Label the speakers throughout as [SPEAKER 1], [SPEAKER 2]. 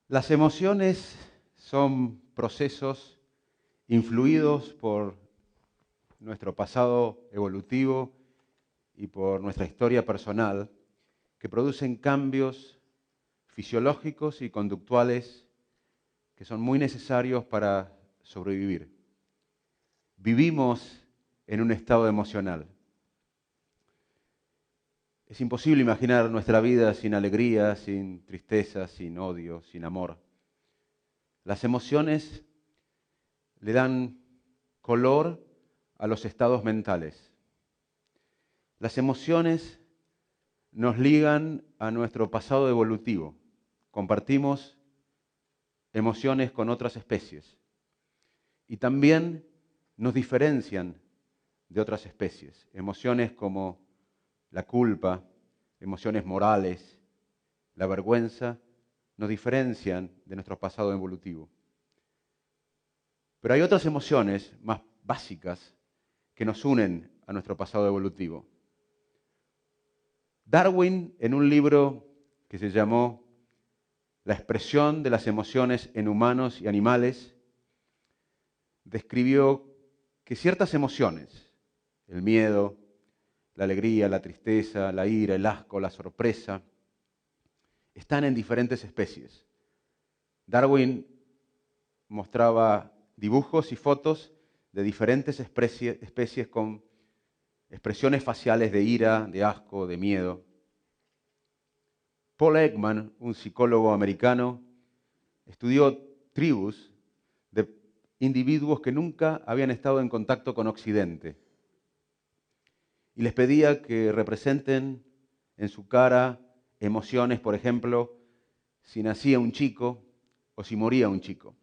[SPEAKER 1] Las emociones son procesos influidos por nuestro pasado evolutivo y por nuestra historia personal que producen cambios fisiológicos y conductuales que son muy necesarios para sobrevivir. Vivimos en un estado emocional. Es imposible imaginar nuestra vida sin alegría, sin tristeza, sin odio, sin amor. Las emociones le dan color a los estados mentales. Las emociones nos ligan a nuestro pasado evolutivo. Compartimos emociones con otras especies. Y también nos diferencian de otras especies. Emociones como la culpa, emociones morales, la vergüenza, nos diferencian de nuestro pasado evolutivo. Pero hay otras emociones más básicas que nos unen a nuestro pasado evolutivo. Darwin, en un libro que se llamó La expresión de las emociones en humanos y animales, describió que ciertas emociones, el miedo, la alegría, la tristeza, la ira, el asco, la sorpresa, están en diferentes especies. Darwin mostraba dibujos y fotos de diferentes especies con expresiones faciales de ira, de asco, de miedo. Paul Ekman, un psicólogo americano, estudió tribus de individuos que nunca habían estado en contacto con Occidente y les pedía que representen en su cara emociones, por ejemplo, si nacía un chico o si moría un chico.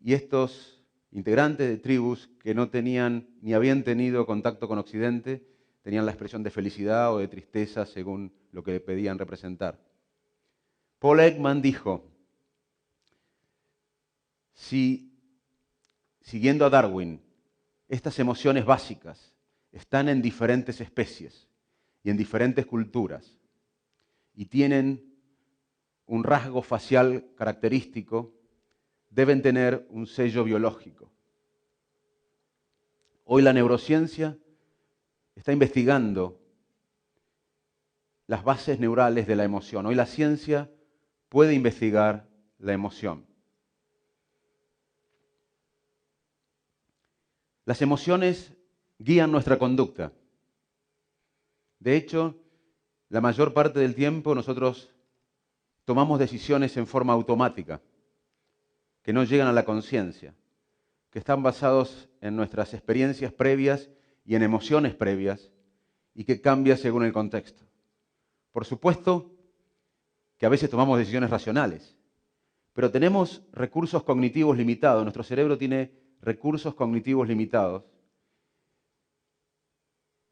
[SPEAKER 1] Y estos integrantes de tribus que no tenían ni habían tenido contacto con Occidente tenían la expresión de felicidad o de tristeza según lo que le pedían representar. Paul Ekman dijo, si, siguiendo a Darwin, estas emociones básicas están en diferentes especies y en diferentes culturas y tienen un rasgo facial característico, deben tener un sello biológico. Hoy la neurociencia está investigando las bases neurales de la emoción. Hoy la ciencia puede investigar la emoción. Las emociones guían nuestra conducta. De hecho, la mayor parte del tiempo nosotros tomamos decisiones en forma automática, que no llegan a la conciencia, que están basados en nuestras experiencias previas y en emociones previas y que cambian según el contexto. Por supuesto que a veces tomamos decisiones racionales, pero tenemos recursos cognitivos limitados. Nuestro cerebro tiene recursos cognitivos limitados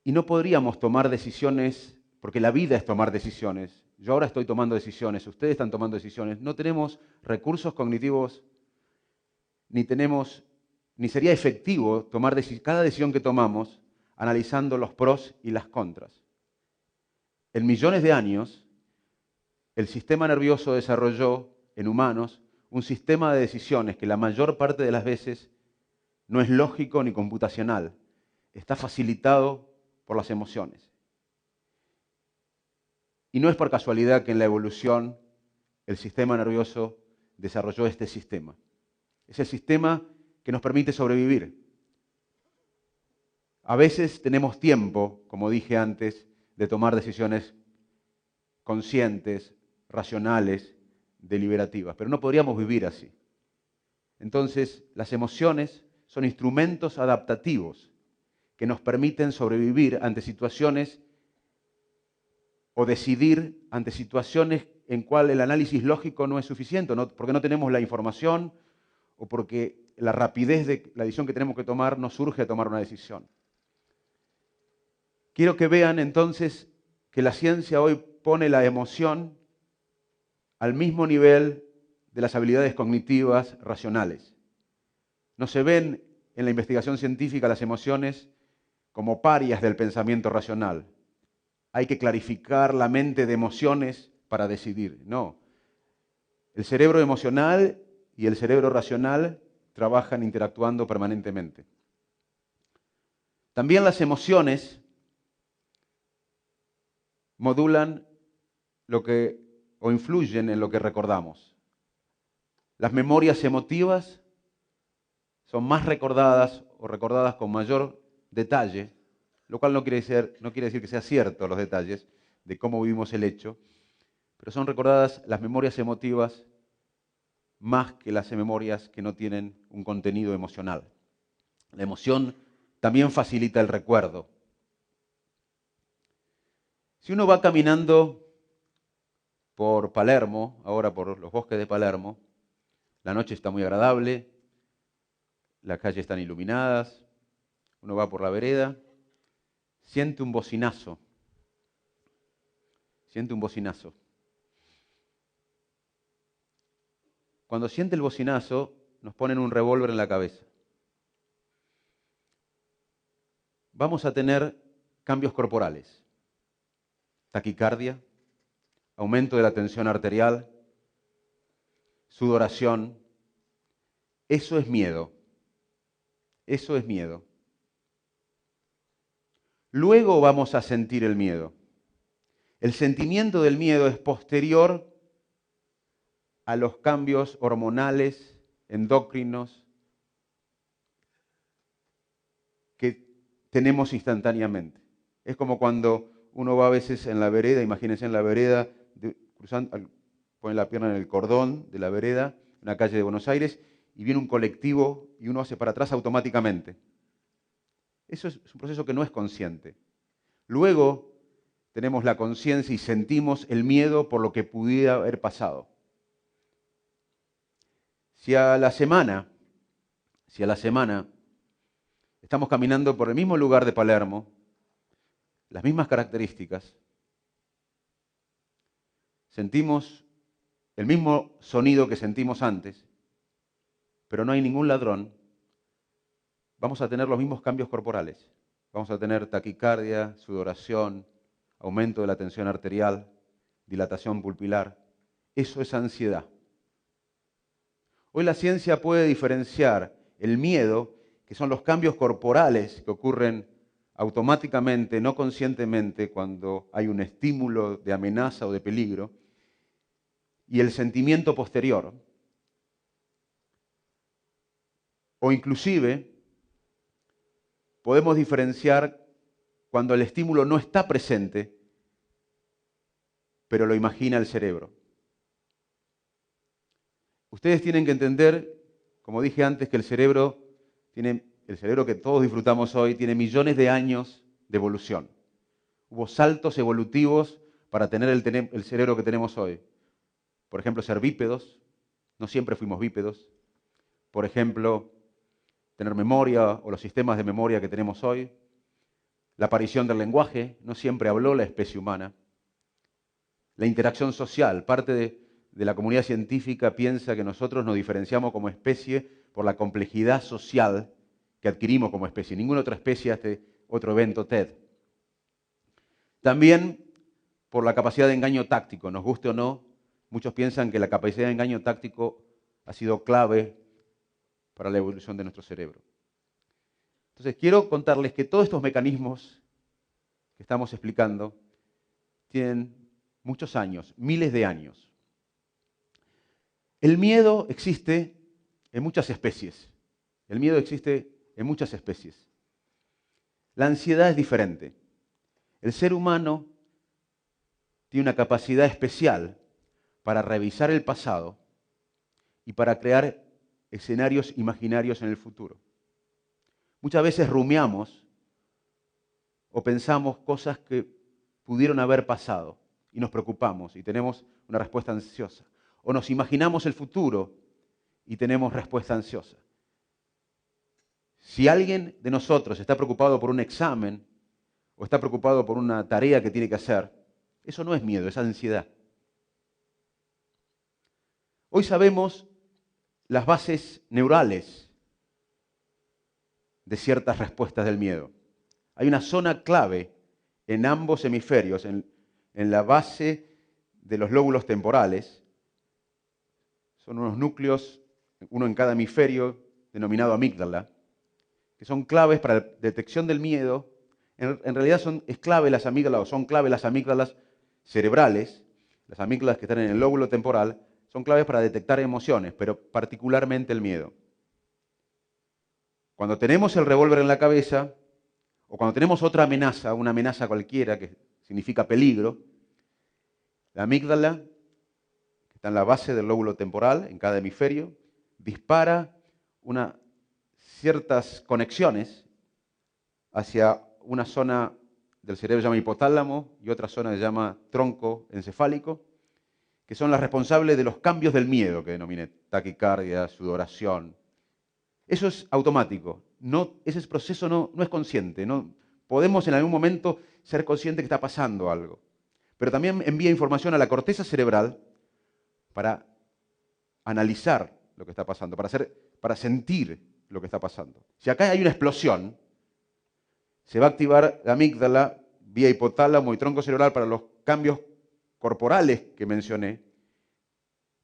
[SPEAKER 1] y no podríamos tomar decisiones, porque la vida es tomar decisiones. Yo ahora estoy tomando decisiones, ustedes están tomando decisiones. No tenemos recursos cognitivos, ni sería efectivo tomar cada decisión que tomamos analizando los pros y las contras. En millones de años, el sistema nervioso desarrolló en humanos un sistema de decisiones que la mayor parte de las veces no es lógico ni computacional. Está facilitado por las emociones. Y no es por casualidad que en la evolución el sistema nervioso desarrolló este sistema. Es el sistema que nos permite sobrevivir. A veces tenemos tiempo, como dije antes, de tomar decisiones conscientes, racionales, deliberativas, pero no podríamos vivir así. Entonces, las emociones son instrumentos adaptativos que nos permiten sobrevivir ante situaciones o decidir ante situaciones en cual el análisis lógico no es suficiente, porque no tenemos la información o porque la rapidez de la decisión que tenemos que tomar nos surge a tomar una decisión. Quiero que vean entonces que la ciencia hoy pone la emoción al mismo nivel de las habilidades cognitivas racionales. No se ven en la investigación científica las emociones como parias del pensamiento racional. Hay que clarificar la mente de emociones para decidir. No. El cerebro emocional y el cerebro racional trabajan interactuando permanentemente. También las emociones modulan o influyen en lo que recordamos. Las memorias emotivas son más recordadas o recordadas con mayor detalle, lo cual no quiere decir que sea cierto los detalles de cómo vivimos el hecho, pero son recordadas las memorias emotivas más que las memorias que no tienen un contenido emocional. La emoción también facilita el recuerdo. Si uno va caminando por Palermo, ahora por los bosques de Palermo, la noche está muy agradable, las calles están iluminadas, uno va por la vereda, siente un bocinazo. Siente un bocinazo. Cuando siente el bocinazo, nos ponen un revólver en la cabeza. Vamos a tener cambios corporales. Taquicardia, aumento de la tensión arterial, sudoración. Eso es miedo. Eso es miedo. Luego vamos a sentir el miedo. El sentimiento del miedo es posterior a los cambios hormonales, endocrinos, que tenemos instantáneamente. Es como cuando uno va a veces en la vereda, imagínense en la vereda, cruzando, pone la pierna en el cordón de la vereda, en la calle de Buenos Aires, y viene un colectivo y uno hace para atrás automáticamente. Eso es un proceso que no es consciente. Luego tenemos la conciencia y sentimos el miedo por lo que pudiera haber pasado. Si a la semana estamos caminando por el mismo lugar de Palermo, las mismas características, sentimos el mismo sonido que sentimos antes, pero no hay ningún ladrón, vamos a tener los mismos cambios corporales. Vamos a tener taquicardia, sudoración, aumento de la tensión arterial, dilatación pupilar. Eso es ansiedad. Hoy la ciencia puede diferenciar el miedo, que son los cambios corporales que ocurren automáticamente, no conscientemente, cuando hay un estímulo de amenaza o de peligro, y el sentimiento posterior. O inclusive podemos diferenciar cuando el estímulo no está presente, pero lo imagina el cerebro. Ustedes tienen que entender, como dije antes, que el cerebro que todos disfrutamos hoy, tiene millones de años de evolución. Hubo saltos evolutivos para tener el cerebro que tenemos hoy. Por ejemplo, ser bípedos. No siempre fuimos bípedos. Por ejemplo, tener memoria o los sistemas de memoria que tenemos hoy. La aparición del lenguaje. No siempre habló la especie humana. La interacción social. Parte de la comunidad científica piensa que nosotros nos diferenciamos como especie por la complejidad social que adquirimos como especie. Ninguna otra especie hace otro evento TED. También por la capacidad de engaño táctico, nos guste o no, muchos piensan que la capacidad de engaño táctico ha sido clave para la evolución de nuestro cerebro. Entonces, quiero contarles que todos estos mecanismos que estamos explicando tienen muchos años, miles de años. El miedo existe en muchas especies. El miedo existe en muchas especies. La ansiedad es diferente. El ser humano tiene una capacidad especial para revisar el pasado y para crear escenarios imaginarios en el futuro. Muchas veces rumiamos o pensamos cosas que pudieron haber pasado y nos preocupamos y tenemos una respuesta ansiosa. O nos imaginamos el futuro y tenemos respuesta ansiosa. Si alguien de nosotros está preocupado por un examen o está preocupado por una tarea que tiene que hacer, eso no es miedo, es ansiedad. Hoy sabemos las bases neurales de ciertas respuestas del miedo. Hay una zona clave en ambos hemisferios, en la base de los lóbulos temporales, son unos núcleos, uno en cada hemisferio, denominado amígdala, que son claves para la detección del miedo. En realidad es clave las amígdalas, o son clave las amígdalas cerebrales, las amígdalas que están en el lóbulo temporal, son claves para detectar emociones, pero particularmente el miedo. Cuando tenemos el revólver en la cabeza, o cuando tenemos otra amenaza, una amenaza cualquiera que significa peligro, la amígdala, que está en la base del lóbulo temporal, en cada hemisferio, dispara ciertas conexiones hacia una zona del cerebro que se llama hipotálamo y otra zona que se llama tronco encefálico, que son las responsables de los cambios del miedo que denominé taquicardia, sudoración. Eso es automático. Ese proceso no es consciente. No podemos en algún momento ser conscientes que está pasando algo. Pero también envía información a la corteza cerebral para analizar lo que está pasando, para sentir lo que está pasando. Si acá hay una explosión, se va a activar la amígdala vía hipotálamo y tronco cerebral para los cambios corporales que mencioné.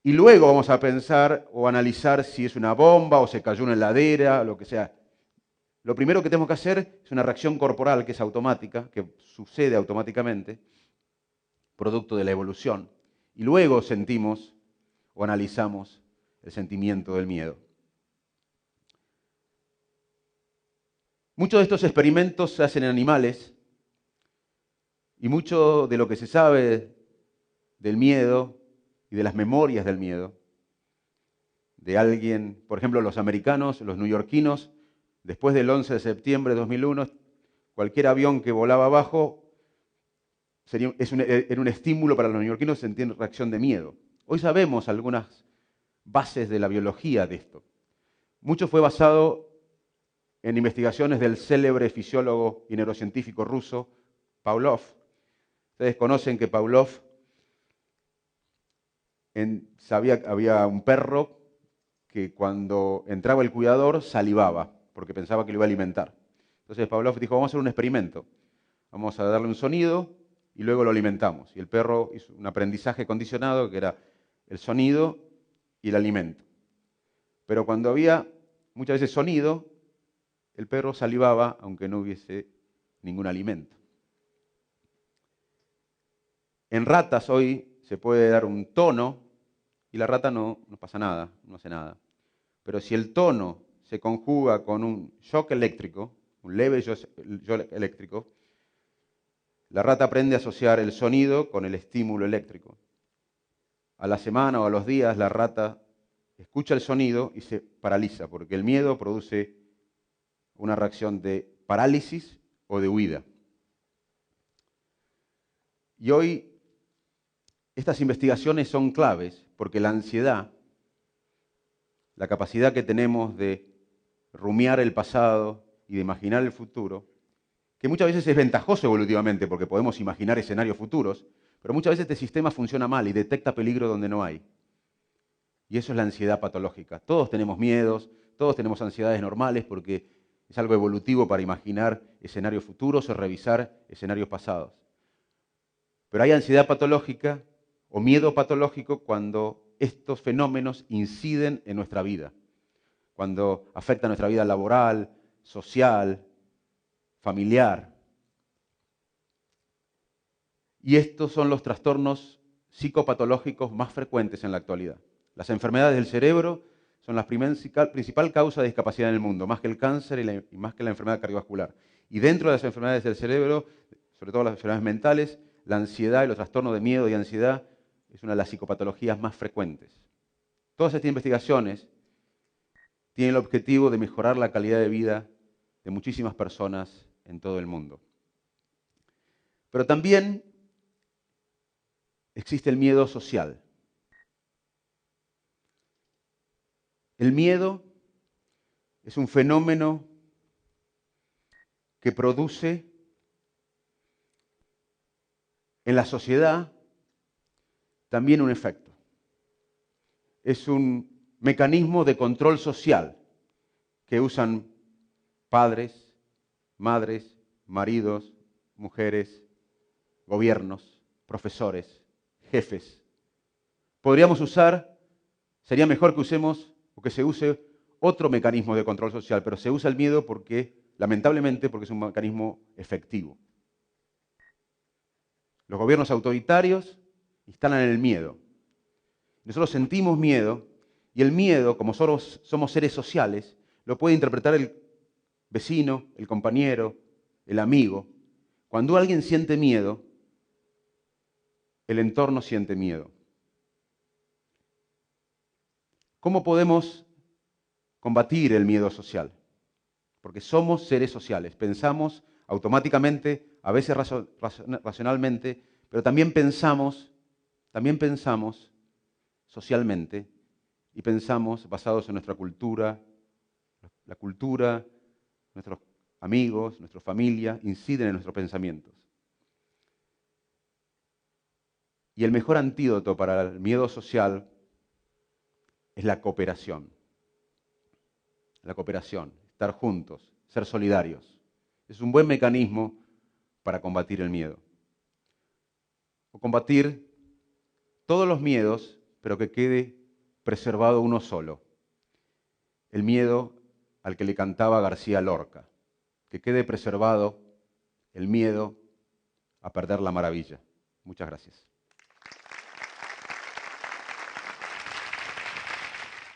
[SPEAKER 1] Y luego vamos a pensar o analizar si es una bomba o se cayó una heladera, lo que sea. Lo primero que tenemos que hacer es una reacción corporal que es automática, que sucede automáticamente, producto de la evolución. Y luego sentimos o analizamos el sentimiento del miedo. Muchos de estos experimentos se hacen en animales y mucho de lo que se sabe del miedo y de las memorias del miedo de alguien, por ejemplo, los americanos, los neoyorquinos, después del 11 de septiembre de 2001, cualquier avión que volaba abajo era un estímulo para los neoyorquinos sentir reacción de miedo. Hoy sabemos algunas bases de la biología de esto. Mucho fue basado en investigaciones del célebre fisiólogo y neurocientífico ruso Pavlov. Ustedes conocen que Pavlov sabía que había un perro que cuando entraba el cuidador salivaba, porque pensaba que lo iba a alimentar. Entonces Pavlov dijo, vamos a hacer un experimento. Vamos a darle un sonido y luego lo alimentamos. Y el perro hizo un aprendizaje condicionado que era el sonido y el alimento. Pero cuando había muchas veces sonido, el perro salivaba aunque no hubiese ningún alimento. En ratas hoy se puede dar un tono y la rata no pasa nada, no hace nada. Pero si el tono se conjuga con un shock eléctrico, un leve shock eléctrico, la rata aprende a asociar el sonido con el estímulo eléctrico. A la semana o a los días la rata escucha el sonido y se paraliza, porque el miedo produce una reacción de parálisis o de huida. Y hoy estas investigaciones son claves porque la ansiedad, la capacidad que tenemos de rumiar el pasado y de imaginar el futuro, que muchas veces es ventajoso evolutivamente porque podemos imaginar escenarios futuros, pero muchas veces este sistema funciona mal y detecta peligro donde no hay. Y eso es la ansiedad patológica. Todos tenemos miedos, todos tenemos ansiedades normales porque es algo evolutivo para imaginar escenarios futuros o revisar escenarios pasados. Pero hay ansiedad patológica o miedo patológico cuando estos fenómenos inciden en nuestra vida, cuando afectan nuestra vida laboral, social, familiar. Y estos son los trastornos psicopatológicos más frecuentes en la actualidad. Las enfermedades del cerebro son la principal causa de discapacidad en el mundo, más que el cáncer y más que la enfermedad cardiovascular. Y dentro de las enfermedades del cerebro, sobre todo las enfermedades mentales, la ansiedad y los trastornos de miedo y ansiedad es una de las psicopatologías más frecuentes. Todas estas investigaciones tienen el objetivo de mejorar la calidad de vida de muchísimas personas en todo el mundo. Pero también existe el miedo social. El miedo es un fenómeno que produce en la sociedad también un efecto. Es un mecanismo de control social que usan padres, madres, maridos, mujeres, gobiernos, profesores, jefes. Podríamos usar Sería mejor que usemos o que se use otro mecanismo de control social, pero se usa el miedo lamentablemente, porque es un mecanismo efectivo. Los gobiernos autoritarios instalan el miedo. Nosotros sentimos miedo y el miedo, como somos seres sociales, lo puede interpretar el vecino, el compañero, el amigo. Cuando alguien siente miedo, el entorno siente miedo. ¿Cómo podemos combatir el miedo social? Porque somos seres sociales, pensamos automáticamente, a veces racionalmente, pero también pensamos socialmente y pensamos basados en nuestra cultura. La cultura, nuestros amigos, nuestra familia inciden en nuestros pensamientos. Y el mejor antídoto para el miedo social es la cooperación. La cooperación, estar juntos, ser solidarios. Es un buen mecanismo para combatir el miedo. O combatir todos los miedos, pero que quede preservado uno solo. El miedo al que le cantaba García Lorca. Que quede preservado el miedo a perder la maravilla. Muchas gracias.